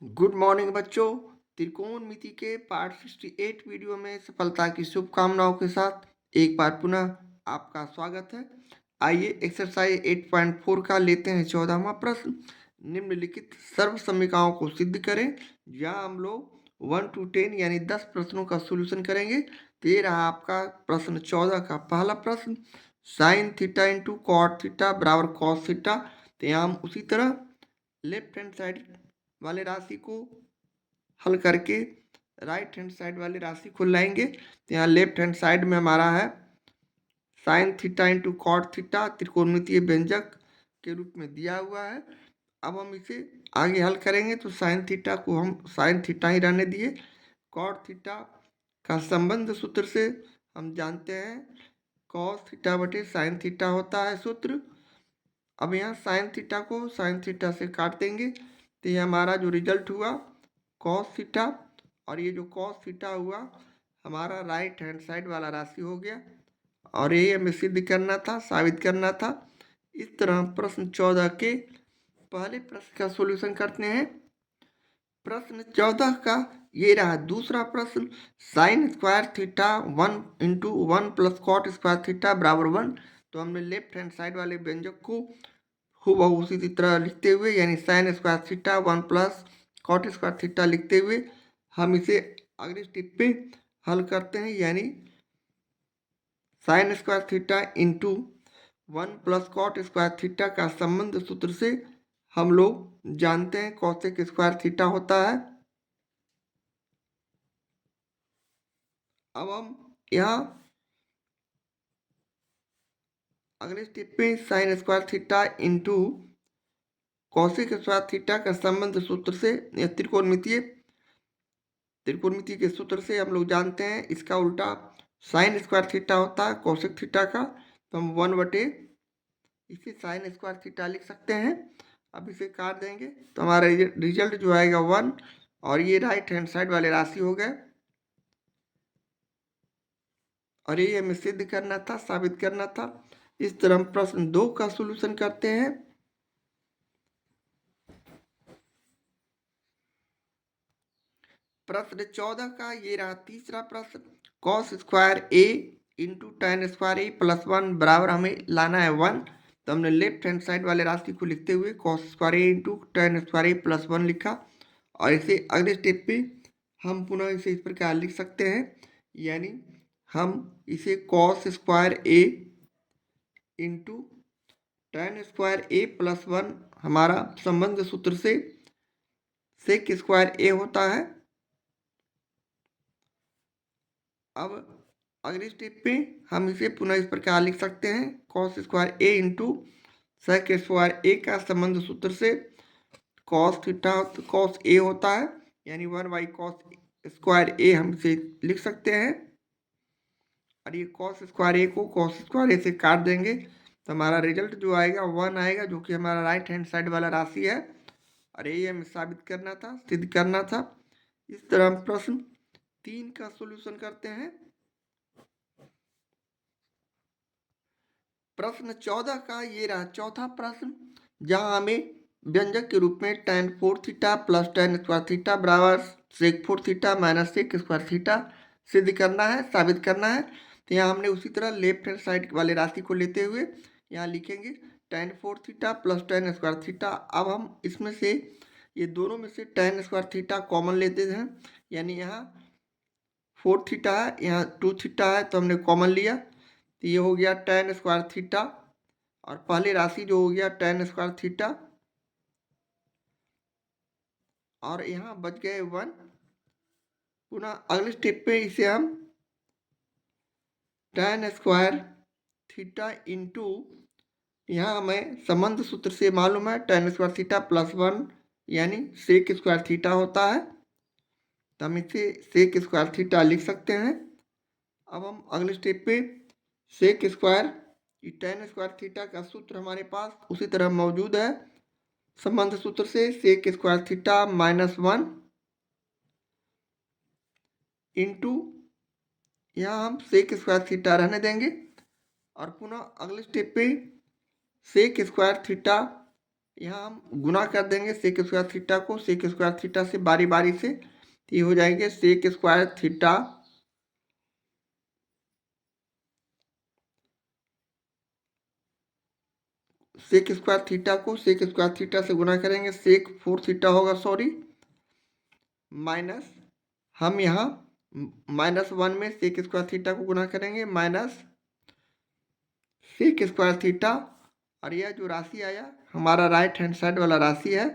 Good morning बच्चों। त्रिकोणमिति के part 68 video में सफलता की शुभकामनाओं के साथ एक बार पुनः आपका स्वागत है। आइए एक्सरसाइज 8.4 का लेते हैं 14वां प्रश्न। निम्नलिखित सर्व समीकरणों को सिद्ध करें। जहाँ हम लोग 1 to 10 यानी 10 प्रश्नों का सोल्यूशन करेंगे। तो ये रहा आपका प्रश्न 14 का पहला प्रश्न। Sine theta into cot theta बराबर कॉस थीटा। तो यहाँ हम उसी तरह लेफ्ट हैंड साइड वाले राशि को हल करके राइट हैंड साइड वाली राशि को लाएंगे। तो यहाँ लेफ्ट हैंड साइड में हमारा है sine theta into cot theta, त्रिकोणमितीय व्यंजक के रूप में दिया हुआ है। अब हम इसे आगे हल करेंगे तो साइन थीटा को हम साइन थीटा ही रहने दिए। कॉट थीटा का संबंध सूत्र से हम जानते हैं कॉस थीटा बटे साइन थीटा होता है सूत्र। अब यहाँ साइन थीटा को साइन थीटा से काट देंगे तो ये हमारा जो रिजल्ट हुआ कॉस थीटा, और ये जो कॉस थीटा हुआ हमारा राइट हैंड साइड वाला राशि हो गया। और ये हमें सिद्ध करना था, साबित करना था। इस तरह हम प्रश्न 14 के पहले प्रश्न का सॉल्यूशन करते हैं। प्रश्न 14 का ये रहा दूसरा प्रश्न। Sine square theta 1 into 1 plus cot square theta बराबर 1। तो हमने लेफ्ट हैंड साइड वाले व्यंजक को हूबहू उसी तरह लिखते हुए यानी sine square theta 1 plus cot square theta लिखते हुए हम इसे अगले स्टेप पे हल करते हैं। यानी sine square theta into 1 plus cot square theta का संबंध सूत्र से हम लोग जानते हैं कॉसेक स्क्वायर थीटा होता है। अब हम यहाँ अगले स्टेप पे sign square theta into cosec square theta का संबंध सूत्र से त्रिकोणमिति के सूत्र से हम लोग जानते हैं इसका उल्टा साइन स्क्वायर थीटा होता है कॉसेक थीटा का। तो हम 1 बटे इसे साइन स्क्वायर थीटा लिख सकते हैं। अब इसे काट देंगे तो हमारा रिजल्ट जो आएगा 1, और ये राइट हैंड साइड वाले राशि हो गए। और ये हमें सिद्ध करना था, साबित करना था। इस तरह हम प्रश्न 2 का सॉल्यूशन करते हैं। प्रश्न 14 का ये रहा तीसरा प्रश्न। कॉस स्क्वायर ए इंटू टेन स्क्वायर ए प्लस 1 बराबर हमें लाना है 1। तो हमने लेफ्ट हैंड साइड वाले राशि को लिखते हुए कॉस स्क्वायर ए इंटू टेन स्क्वायर ए प्लस 1 लिखा। और इसे अगले स्टेप पे हम पुनः इसे इस प्रकार लिख सकते हैं। यानी हम इसे कॉस स्क्वायर ए इंटू टेन स्क्वायर ए प्लस 1 हमारा संबंध सूत्र से सेक स्क्वायर ए होता है। अब अगले स्टेप पे हम इसे पुनः इस प्रकार लिख सकते हैं कॉस स्क्वायर ए इंटू सेक स्क्वायर ए का संबंध सूत्र से कॉस थीटा कॉस ए होता है। यानी 1 बाई कॉस स्क्वायर ए हम इसे लिख सकते हैं। और ये कॉस स्क्वायर ए को कॉस स्क्वायर ए से काट देंगे तो हमारा रिजल्ट जो आएगा 1 आएगा, जो कि हमारा राइट हैंड साइड वाला राशि है। और यही हमें साबित करना था, सिद्ध करना था। इस तरह हम प्रश्न 3 का सॉल्यूशन करते हैं। प्रश्न 14 का ये रहा चौथा प्रश्न, जहां हमें व्यंजक के रूप में tan 4 theta plus tan square theta बराबर sec 4 theta minus sec square theta सिद्ध करना है, साबित करना है। तो यहाँ हमने उसी तरह लेफ्ट हैंड साइड वाले राशि को लेते हुए यहाँ लिखेंगे tan 4 theta plus tan square theta. अब हम इसमें से ये दोनों में से tan स्क्वायर थीटा कॉमन लेते हैं। यानी यहाँ 4 थीटा है, यहाँ 2 थीटा है, तो हमने कॉमन लिया तो ये हो गया tan स्क्वायर थीटा। और पहली राशि जो हो गया tan स्क्वायर थीटा, और यहाँ बच गए 1। पुनः अगले स्टेप पे इसे हम tan स्क्वायर थीटा इंटू यहाँ हमें संबंध सूत्र से मालूम है tan स्क्वायर थीटा प्लस 1 यानी सेक स्क्वायर थीटा होता है। तो हम इसे सेक स्क्वायर थीटा लिख सकते हैं। अब हम अगले स्टेप पे sec square tan square theta का सूत्र हमारे पास उसी तरह मौजूद है संबंध सूत्र से sec square theta minus 1 into यहाँ हम सेक स्क्वायर थीटा रहने देंगे। और पुनः अगले स्टेप पे सेक स्क्वायर थीटा यहाँ हम गुना कर देंगे सेक स्क्वायर थीटा को सेक स्क्वायर थीटा से बारी बारी से, तो ये हो जाएंगे sec square theta sec square theta को सेक स्क्वायर थीटा से गुना करेंगे, सेक 4 थीटा होगा, सॉरी, माइनस हम यहाँ -1 में सेक स्क्वायर थीटा को गुना करेंगे माइनस सेक स्क्वायर थीटा, और यह जो राशि आया हमारा राइट हैंड साइड वाला राशि है,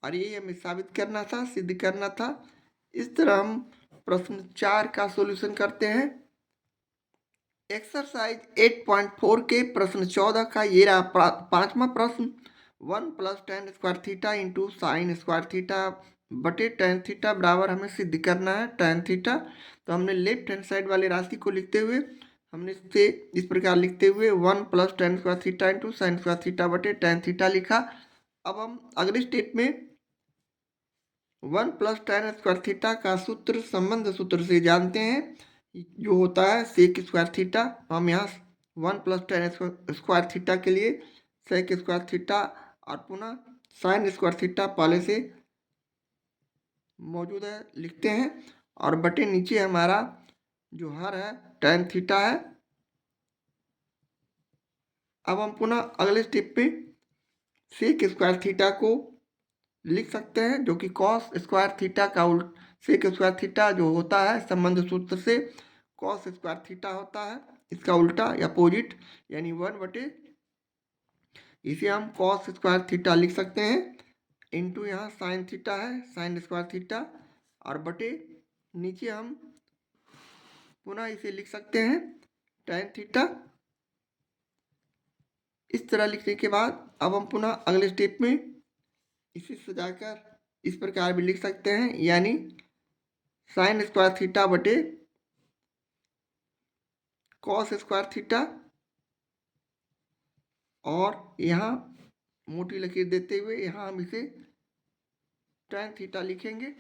और ये हमें साबित करना था, सिद्ध करना था। इस तरह हम प्रश्न 4 का सॉल्यूशन करते हैं। एक्सरसाइज 8.4 के प्रश्न 14 का ये रहा पांचवा प्रश्न। 1 + tan square theta into sine square theta बटे tan थीटा बराबर हमें सिद्ध करना है tan थीटा। तो हमने लेफ्ट हैंड साइड वाले राशि को लिखते हुए हमने इसे इस प्रकार लिखते हुए 1 + tan square theta into sine square theta बटे tan थीटा लिखा। अब हम अगले स्टेप में 1 + tan स्क्वायर थीटा का सूत्र संबंध सूत्र से जानते हैं, जो होता है सेक स्क्वायर थीटा। हम यहाँ 1 + tan स्क्वायर थीटा के लिए सेक स्क्वायर थीटा और पुनः साइन स्क्वायर थीटा पहले से मौजूद है लिखते हैं, और बटे नीचे हमारा जो हर है tan थीटा है। अब हम पुनः अगले स्टेप पे सेक स्क्वायर थीटा को लिख सकते हैं, जो कि कॉस स्क्वायर थीटा का सेक स्क्वायर थीटा जो होता है संबंध सूत्र से कॉस स्क्वायर थीटा होता है, इसका उल्टा या अपोजिट, यानी 1 बटे, इसे हम कॉस स्क्वायर थीटा लिख सकते हैं, इंटू यहाँ साइन थीटा है साइन स्क्वायर थीटा, और बटे नीचे हम पुनः इसे लिख सकते हैं tan थीटा। इस तरह लिखने के बाद अब हम पुनः अगले स्टेप में इसे सजाकर इस प्रकार भी लिख सकते हैं, यानी साइन स्क्वायर थीटा बटे कॉस स्क्वायर थीटा, और यहाँ मोटी लकीर देते हुए यहाँ हम इसे tan थीटा लिखेंगे।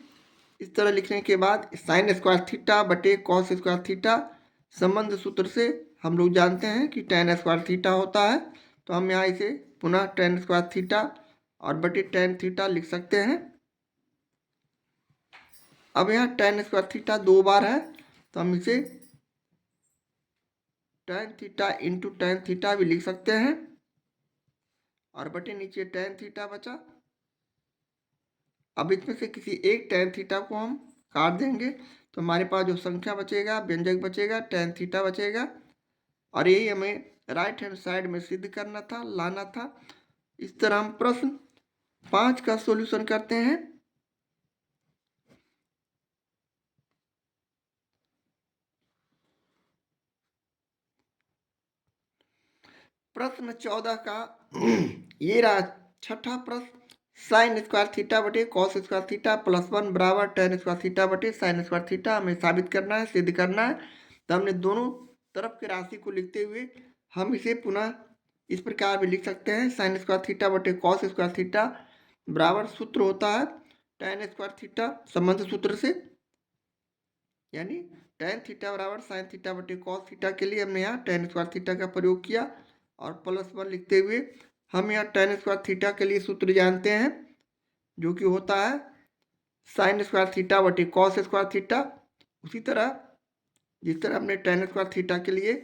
इस तरह लिखने के बाद साइन स्क्वायर थीटा बटे कॉस स्क्वायर थीटा संबंध सूत्र से हम लोग जानते हैं कि tan स्क्वायर थीटा होता है, तो हम यहाँ इसे पुनः tan स्क्वायर थीटा और बटे tan थीटा लिख सकते हैं। अब यहाँ tan स्क्वायर थीटा 2 बार है, तो हम इसे tan theta into tan theta भी लिख सकते हैं, और बटे नीचे tan थीटा बचा। अब इसमें से किसी एक tan थीटा को हम काट देंगे, तो हमारे पास जो संख्या बचेगा, व्यंजक बचेगा, tan थीटा बचेगा, और यही हमें राइट हैंड साइड में सिद्ध करना था, लाना था। इस तरह हम प्रश्न 5 का सॉल्यूशन करते हैं। प्रश्न 14 का ये रहा छठा प्रश्न। साइन स्क्वायर थीटा बटे कॉस स्क्वायर थीटा +1 बराबर tan स्क्वायर थीटा बटे साइन स्क्वायर थीटा हमें साबित करना है, सिद्ध करना है। तो हमने दोनों तरफ के राशि को लिखते हुए हम इसे पुनः इस प्रकार भी लिख सकते हैं, साइन स्क्वायर थीटा बटे कॉस स्क्वायर थीटा बराबर सूत्र होता है tan स्क्वायर थीटा संबंध सूत्र से, यानी tan थीटा बराबर साइन थीटा बटे कॉस थीटा के लिए हमने यहाँ tan स्क्वायर थीटा का प्रयोग किया, और +1 लिखते हुए हम यहाँ tan स्क्वायर थीटा के लिए सूत्र जानते हैं, जो कि होता है साइन स्क्वायर थीटा बटे कॉस स्क्वायर थीटा। उसी तरह जिस तरह हमने tan स्क्वायर थीटा के लिए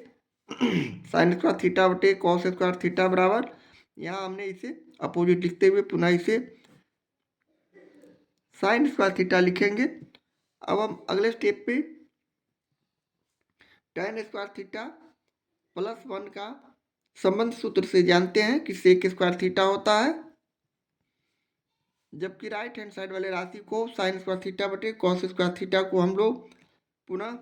साइन स्क्वायर थीटा बटे कॉस स्क्वायर थीटा बराबर, यहाँ हमने इसे अपोजिट लिखते हुए पुनः इसे साइन स्क्वायर थीटा लिखेंगे। अब हम अगले स्टेप पे tan स्क्वायर थीटा +1 का संबंध सूत्र से जानते हैं कि सेक स्क्वायर थीटा होता है, जबकि राइट हैंड साइड वाले राशि को साइन स्क्वायर थीटा बटे कॉस स्क्वायर थीटा को हम लोग पुनः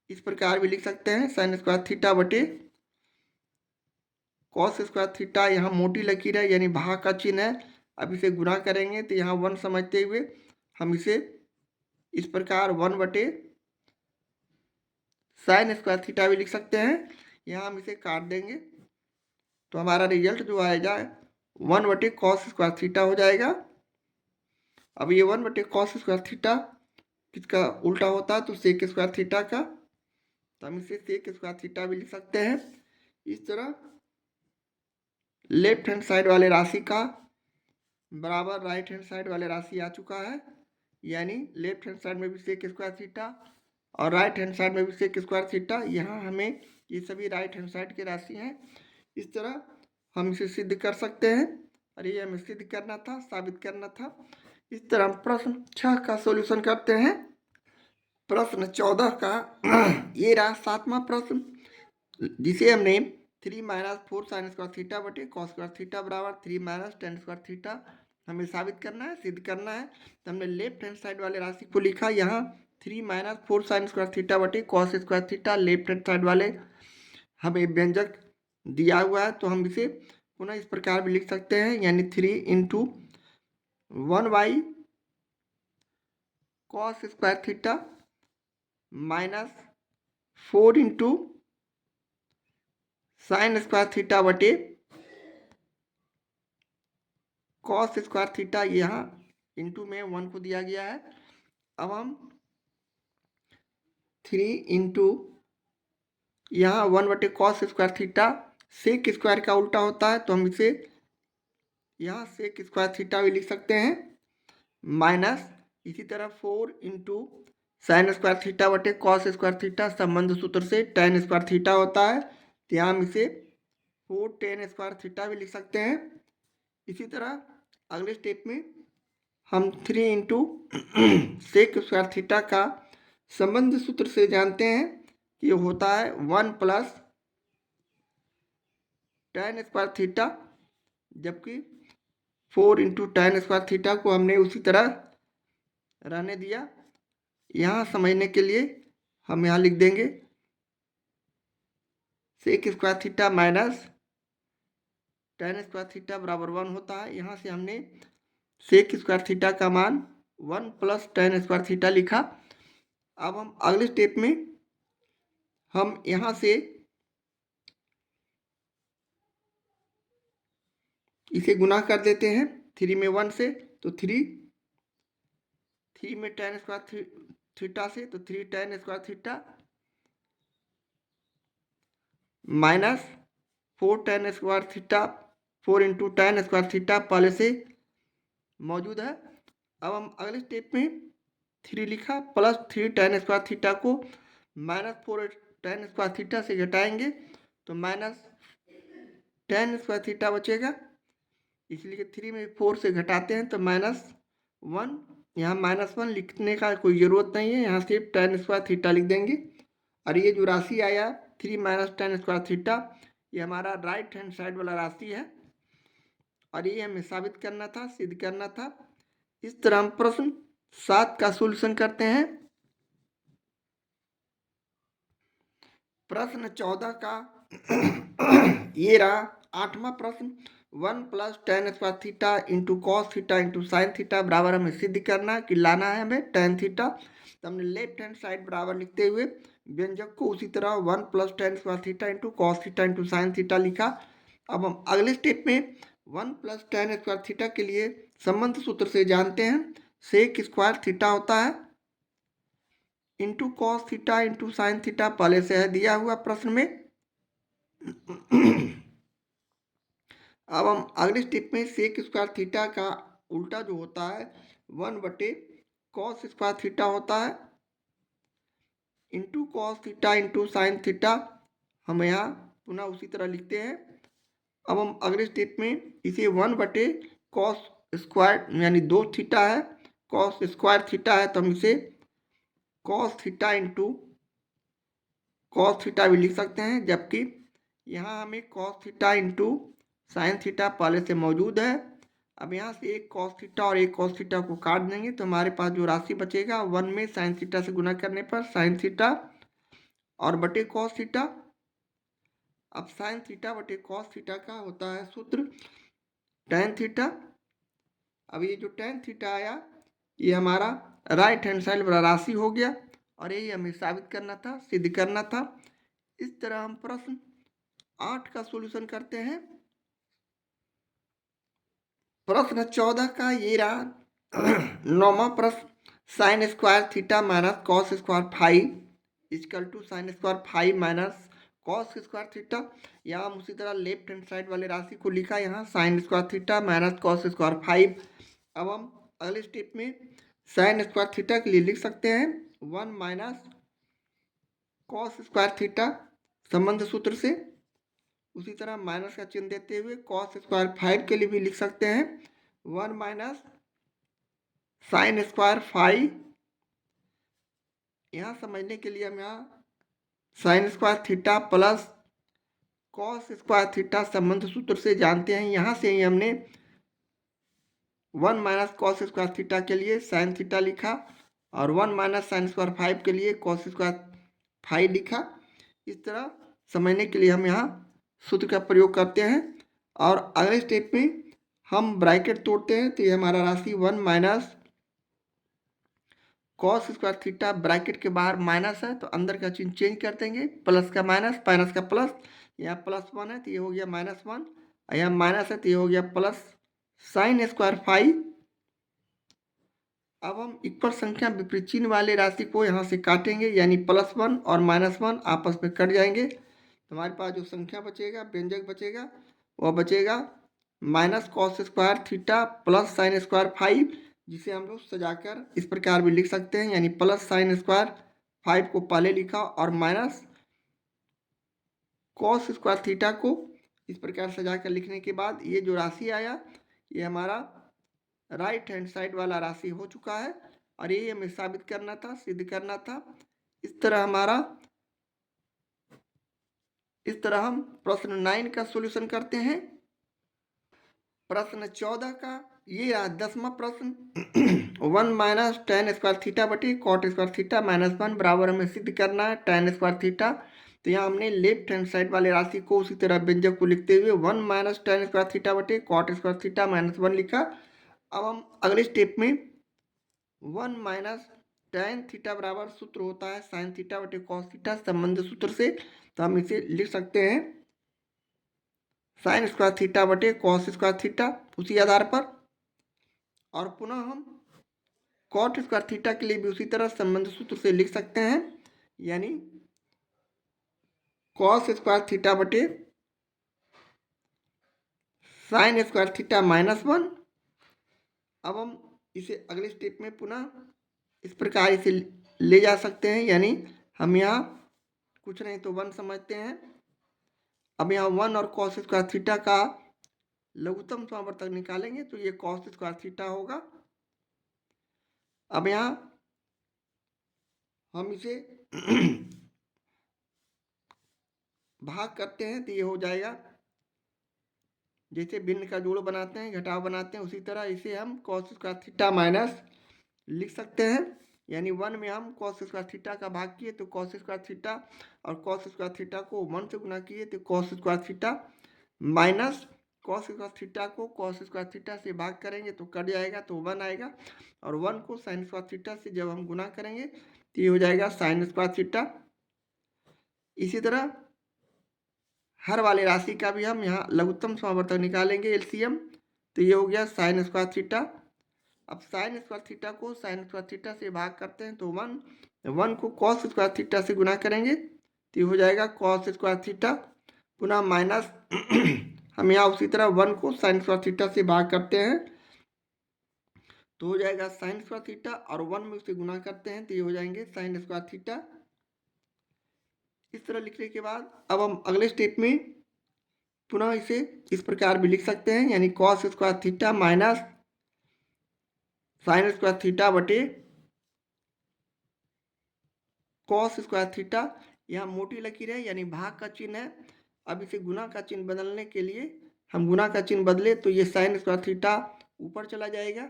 इस प्रकार भी लिख सकते हैं, साइन स्क्वायर थीटा बटे कॉस स्क्वायर थीटा, यहाँ मोटी लकीर है यानी भाग का चिन्ह है। अब इसे गुणा करेंगे तो यहाँ 1 समझते हुए हम इसे इस प्रकार 1 बटे साइन स्क्वायर थीटा भी लिख सकते हैं। यहाँ हम इसे काट देंगे तो हमारा रिजल्ट जो आएगा 1 बटे कॉस स्क्वायर थीटा हो जाएगा। अब ये 1 बटे कॉस स्क्वायर थीटा किसका उल्टा होता है, तो सेक स्क्वायर थीटा का, तो हम इसे सेक स्क्वायर थीटा भी लिख सकते हैं। इस तरह लेफ्ट हैंड साइड वाले राशि का बराबर राइट हैंड साइड वाले राशि आ चुका है, यानी लेफ्ट हैंड साइड में भी सेक स्क्वायर थीटा और राइट हैंड साइड में भी सेक स्क्वायर थीटा। यहाँ हमें ये सभी राइट हैंड साइड की राशि हैं। इस तरह हम इसे सिद्ध कर सकते हैं और ये हमें सिद्ध करना था, साबित करना था। इस तरह हम प्रश्न 6 का सॉल्यूशन करते हैं। प्रश्न 14 का ये रहा 7वां प्रश्न, जिसे हमने 3 - 4 sin स्क्वायर थीटा बटे कॉस स्क्वायर थीटा बराबर 3 - tan स्क्वायर थीटा हमें साबित करना है, सिद्ध करना है। तो हमने लेफ्ट हैंड साइड वाले राशि को लिखा यहाँ 3 - 4 sin स्क्वायर थीटा बटे cos square theta. Left hand side वाले हमें व्यंजक दिया हुआ है, तो हम इसे पुनः इस प्रकार भी लिख सकते हैं, यानी 3 × 1 cos square theta -4 × sign square theta बटे कॉस स्क्वायर थीटा। यहाँ इंटू में 1 को दिया गया है। अब हम 3 × यहाँ 1 बटे cos square theta sec square का उल्टा होता है, तो हम इसे यहाँ सेक स्क्वायर थीटा भी लिख सकते हैं, माइनस इसी तरह 4 × साइन स्क्वायर थीटा बटे कॉस स्क्वायर थीटा संबंध सूत्र से tan स्क्वायर थीटा होता है, तो यहाँ हम इसे 4 tan स्क्वायर थीटा भी लिख सकते हैं। इसी तरह अगले स्टेप में हम 3 × सेक स्क्वायर थीटा का संबंध सूत्र से जानते हैं कि ये होता है 1 + tan स्क्वायर थीटा, जबकि 4 × tan स्क्वायर थीटा को हमने उसी तरह रहने दिया। यहाँ समझने के लिए हम यहाँ लिख देंगे sec square theta minus tan square theta बराबर 1 होता है। यहाँ से हमने सेक स्क्वायर थीटा का मान 1 + tan स्क्वायर थीटा लिखा। अब हम अगले स्टेप में हम यहाँ से इसे गुना कर देते हैं 3 में 1 से, तो 3 में tan स्क्वायर थीटा से, तो 3 tan square theta minus 4 tan square theta, 4 × tan square theta पहले से मौजूद है। अब हम अगले स्टेप में 3 लिखा प्लस 3 tan स्क्वायर थीटा को -4 tan स्क्वायर थीटा से घटाएंगे, तो -tan स्क्वायर थीटा बचेगा। इसलिए 3 में 4 से घटाते हैं तो -1, यहाँ -1 लिखने का कोई ज़रूरत नहीं है, यहाँ सिर्फ tan स्क्वायर थीटा लिख देंगे। और ये जो राशि आया 3 - tan स्क्वायर थीटा, ये हमारा राइट हैंड साइड वाला राशि है और ये हमें साबित करना था, सिद्ध करना था। इस तरह हम प्रश्न 7 का सॉल्यूशन करते हैं। प्रश्न 14 का ये रहा 8वां प्रश्न, 1 + tan square theta × cos theta × sine theta बराबर हमें सिद्ध करना कि लाना है हमें tan थीटा। तो हमने लेफ्ट हैंड साइड बराबर लिखते हुए व्यंजक को उसी तरह 1 + tan square theta × cos theta × sine theta लिखा। अब हम अगले स्टेप में 1 + tan स्क्वायर थीटा के लिए संबंध सूत्र से जानते हैं सेक स्क्वायर थीटा होता है into cos theta into sine theta, पहले से है दिया हुआ प्रश्न में। अब हम अगले स्टेप में सेक स्क्वायर थीटा का उल्टा जो होता है 1 बटे कॉस स्क्वायर थीटा होता है into cos theta into sine theta, हम यहाँ पुनः उसी तरह लिखते हैं। अब हम अगले स्टेप में इसे 1 बटे कॉस स्क्वायर यानी 2 थीटा है, कॉस स्क्वायर थीटा है, तो हम इसे cos theta into cos theta भी लिख सकते हैं, जबकि यहाँ हमें cos theta into sine theta पहले से मौजूद है। अब यहाँ से एक कॉस थीटा और एक कॉस थीटा को काट देंगे तो हमारे पास जो राशि बचेगा 1 में साइन थीटा से गुना करने पर साइन थीटा और बटे कॉस थीटा। अब साइन थीटा बटे कॉस थीटा का होता है सूत्र tan थीटा। अब ये जो tan थीटा आया ये हमारा राइट हैंड साइड वाला राशि हो गया और यही हमें साबित करना था, सिद्ध करना था। इस तरह हम प्रश्न 8 का सॉल्यूशन करते हैं। प्रश्न 14 का ये रहा 9वां प्रश्न, sine square theta minus cos square phi equal to sine square phi minus cos square theta. यहाँ हम उसी तरह लेफ्ट हैंड साइड वाले राशि को लिखा यहाँ sign square theta minus cos square 5। अब हम अगले स्टेप में साइन स्क्वायर थीटा के लिए लिख सकते हैं 1 माइनस कॉस स्क्वायर थीटा संबंध सूत्र से। उसी तरह माइनस का चिन्ह देते हुए कॉस स्क्वायर 5 के लिए भी लिख सकते हैं 1 माइनस साइन स्क्वायर 5। यहाँ समझने के लिए हम यहाँ sign square theta plus cos square theta संबंध सूत्र से जानते हैं। यहाँ से ही हमने 1 माइनस कॉस स्क्वायर थीटा के लिए साइन थीटा लिखा और 1 माइनस साइन स्क्वायर 5 के लिए कॉस स्क्वायर 5 लिखा। इस तरह समझने के लिए हम यहाँ सूत्र का प्रयोग करते हैं। और अगले स्टेप में हम ब्रैकेट तोड़ते हैं तो ये हमारा राशि 1 minus cos square theta bracket के बाहर माइनस है तो अंदर का चिन्ह चेंज कर देंगे, प्लस का माइनस माइनस का प्लस। यहाँ +1 है तो ये हो गया -1, यहाँ माइनस है तो ये हो गया प्लस साइन स्क्वायर 5। अब हम इक्वल संख्या विपरीत चिन्ह वाले राशि को यहाँ से काटेंगे, यानी +1 और -1 आपस में कट जाएंगे तो हमारे पास जो संख्या बचेगा, व्यंजक बचेगा, वह बचेगा minus cos square theta plus sine square 5, जिसे हम लोग सजाकर इस प्रकार भी लिख सकते हैं, यानी प्लस साइन स्क्वायर 5 को पहले लिखा और माइनस कॉस स्क्वायर थीटा को इस प्रकार सजाकर लिखने के बाद ये जो राशि आया ये हमारा राइट हैंड साइड वाला राशि हो चुका है। और ये हमें साबित करना था, सिद्ध करना था। इस तरह हम प्रश्न 9 का सॉल्यूशन करते हैं। प्रश्न 14 का ये रहा 10वां प्रश्न 1 माइनस tan स्क्वायर थीटा बटे कॉट स्क्वायर थीटा -1 बराबर हमें सिद्ध करना है tan स्क्वायर थीटा। तो यहाँ हमने लेफ्ट हैंड साइड वाले राशि को उसी तरह व्यंजक को लिखते हुए 1 माइनस tan स्क्वायर थीटा बटे कॉट स्क्वायर थीटा -1 लिखा। अब हम अगले स्टेप में 1 माइनस tan थीटा बराबर सूत्र होता है साइन थीटा बटे कॉस थीटा संबंध सूत्र से, तो हम इसे लिख सकते हैं साइन स्क्वायर थीटा बटे कॉस स्क्वायर थीटा उसी आधार पर। और पुनः हम कॉट स्क्वायर थीटा के लिए भी उसी तरह संबंध सूत्र से लिख सकते हैं, यानी कॉस स्क्वायर थीटा बटे साइन स्क्वायर थीटा -1। अब हम इसे अगले स्टेप में पुनः इस प्रकार इसे ले जा सकते हैं, यानी हम यहाँ कुछ नहीं तो 1 समझते हैं। अब यहाँ 1 और कॉस स्क्वायर थीटा का लघुत्तम समावर्तक निकालेंगे तो ये कॉस स्क्वायर थीटा होगा। अब यहाँ हम इसे भाग करते हैं तो ये हो जाएगा, जैसे भिन्न का जोड़ बनाते हैं, घटाव बनाते हैं, उसी तरह इसे हम कॉस स्क्वायर थीटा माइनस लिख सकते हैं। यानी 1 में हम कॉस स्क्वायर थीटा का भाग किए तो कॉस स्क्वायर थीटा और कॉस स्क्वायर थीटा को 1 से गुना किए तो cos square theta minus cos square theta को कॉस स्क्वायर थीटा से भाग करेंगे तो कट जाएगा तो 1 आएगा। और 1 को साइन स्क्वायर थीटा से जब हम गुना करेंगे तो ये हो जाएगा साइन स्क्वायर थीटा। इसी तरह हर वाले राशि का भी हम यहाँ लघुत्तम समावर्तक निकालेंगे एलसीएम, तो ये हो गया साइन स्क्वायर थीटा। अब साइन स्क्वायर थीटा को साइन स्क्वायर थीटा से भाग करते हैं तो 1 को कॉस स्क्वायर थीटा से गुना करेंगे तो ये हो जाएगा कॉस स्क्वायर थीटा पुनः माइनस हम यहाँ उसी तरह 1 को साइन स्क्वायर थीटा से भाग करते हैं तो हो जाएगा साइन स्क्वायर थीटा और 1 में उसे गुना करते हैं तो ये हो जाएंगे साइन स्क्वायर थीटा। इस तरह लिखने के बाद अब हम अगले स्टेप में पुनः इसे इस प्रकार भी लिख सकते हैं, यानी cos square theta minus sign square theta बटे कॉस स्क्वायर थीटा। यहाँ मोटी लकीर है यानी भाग का चिन्ह है। अब इसे गुना का चिन्ह बदलने के लिए हम गुना का चिन्ह बदले तो ये साइन स्क्वायर थीटा ऊपर चला जाएगा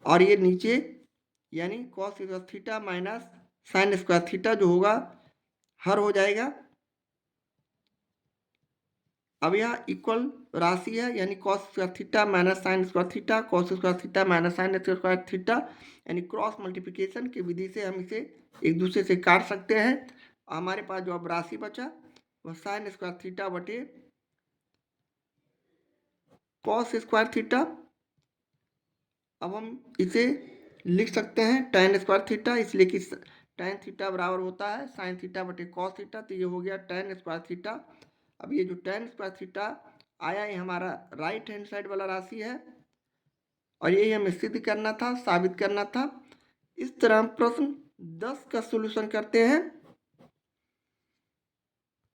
और ये नीचे, यानी cos square theta minus sign square theta जो होगा हर हो जाएगा। अब यहाँ इक्वल राशि है, यानी cos square theta minus sign square theta cos square theta minus sign square theta, यानी क्रॉस मल्टीप्लिकेशन की विधि से हम इसे एक दूसरे से काट सकते हैं। हमारे पास जो अब राशि बचा वह साइन स्क्वायर थीटा बटे कॉस स्क्वायर थीटा। अब हम इसे लिख सकते हैं tan स्क्वायर थीटा, इसलिए कि tan थीटा बराबर होता है sin थीटा बटे cos थीटा। तो ये हो गया tan स्क्वायर थीटा। अब ये जो tan स्क्वायर थीटा आया, ये हमारा राइट हैंड साइड वाला राशि है और यही हमें सिद्ध करना था, साबित करना था। इस तरह हम प्रश्न 10 का सॉल्यूशन करते हैं।